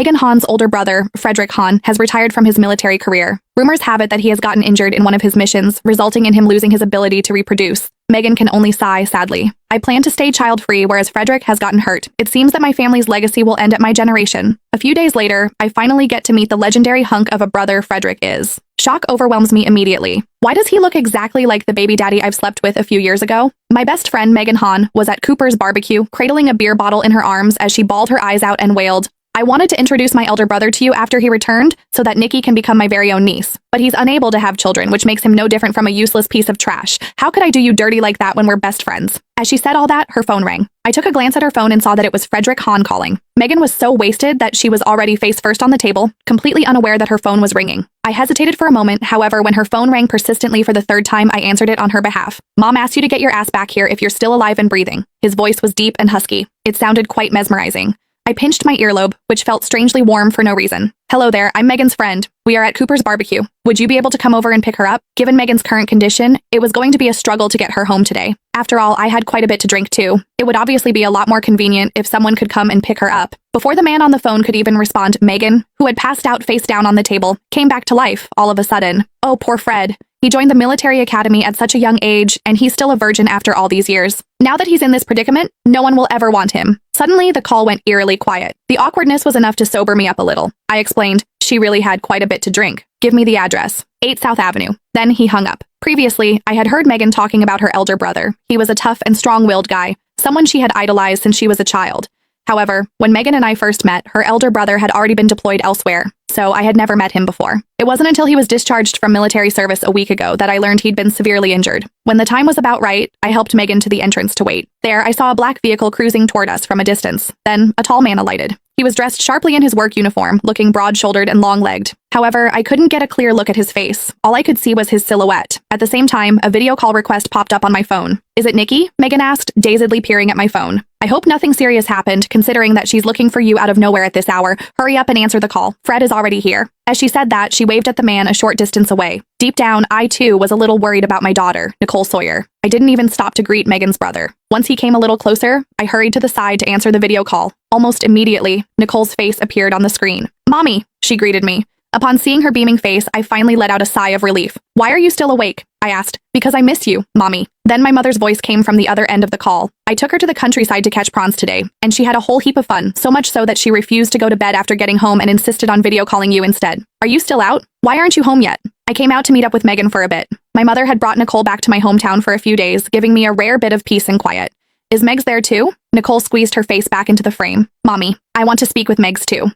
Megan Hahn's older brother, Frederick Hahn, has retired from his military career. Rumors have it that he has gotten injured in one of his missions, resulting in him losing his ability to reproduce. Megan can only sigh sadly. I plan to stay child-free, whereas Frederick has gotten hurt. It seems that my family's legacy will end at my generation. A few days later, I finally get to meet the legendary hunk of a brother Frederick is. Shock overwhelms me immediately. Why does he look exactly like the baby daddy I've slept with a few years ago? My best friend Megan Hahn was at Cooper's barbecue, cradling a beer bottle in her arms as she bawled her eyes out and wailed, "I wanted to introduce my elder brother to you after he returned so that Nikki can become my very own niece. But he's unable to have children, which makes him no different from a useless piece of trash. How could I do you dirty like that when we're best friends?" As she said all that, her phone rang. I took a glance at her phone and saw that it was Frederick Hahn calling. Megan was so wasted that she was already face first on the table, completely unaware that her phone was ringing. I hesitated for a moment, however, when her phone rang persistently for the third time, I answered it on her behalf. "Mom asked you to get your ass back here if you're still alive and breathing." His voice was deep and husky. It sounded quite mesmerizing. I pinched my earlobe, which felt strangely warm for no reason. "Hello there, I'm Megan's friend. We are at Cooper's barbecue. Would you be able to come over and pick her up? Given Megan's current condition, it was going to be a struggle to get her home today. After all, I had quite a bit to drink too. It would obviously be a lot more convenient if someone could come and pick her up." Before the man on the phone could even respond, Megan, who had passed out face down on the table, came back to life all of a sudden. Oh, poor Fred. He joined the military academy at such a young age, and he's still a virgin after all these years. Now that he's in this predicament, no one will ever want him. Suddenly, the call went eerily quiet. The awkwardness was enough to sober me up a little. I explained, she really had quite a bit to drink. "Give me the address. 8 South Avenue. Then he hung up. Previously, I had heard Megan talking about her elder brother. He was a tough and strong-willed guy, someone she had idolized since she was a child. However, when Megan and I first met, her elder brother had already been deployed elsewhere, so I had never met him before. It wasn't until he was discharged from military service a week ago that I learned he'd been severely injured. When the time was about right, I helped Megan to the entrance to wait. There, I saw a black vehicle cruising toward us from a distance. Then, a tall man alighted. He was dressed sharply in his work uniform, looking broad-shouldered and long-legged. However, I couldn't get a clear look at his face. All I could see was his silhouette. At the same time, a video call request popped up on my phone. "Is it Nikki?" Megan asked, dazedly peering at my phone. "I hope nothing serious happened, considering that she's looking for you out of nowhere at this hour. Hurry up and answer the call. Fred is already here." As she said that, she waved at the man a short distance away. Deep down, I too was a little worried about my daughter, Nicole Sawyer. I didn't even stop to greet Megan's brother. Once he came a little closer, I hurried to the side to answer the video call. Almost immediately, Nicole's face appeared on the screen. "Mommy," she greeted me. Upon seeing her beaming face, I finally let out a sigh of relief. "Why are you still awake?" I asked. "Because I miss you, Mommy." Then my mother's voice came from the other end of the call. "I took her to the countryside to catch prawns today, and she had a whole heap of fun, so much so that she refused to go to bed after getting home and insisted on video calling you instead. Are you still out? Why aren't you home yet?" I came out to meet up with Megan for a bit. My mother had brought Nicole back to my hometown for a few days, giving me a rare bit of peace and quiet. "Is Megs there too?" Nicole squeezed her face back into the frame. "Mommy, I want to speak with Megs too."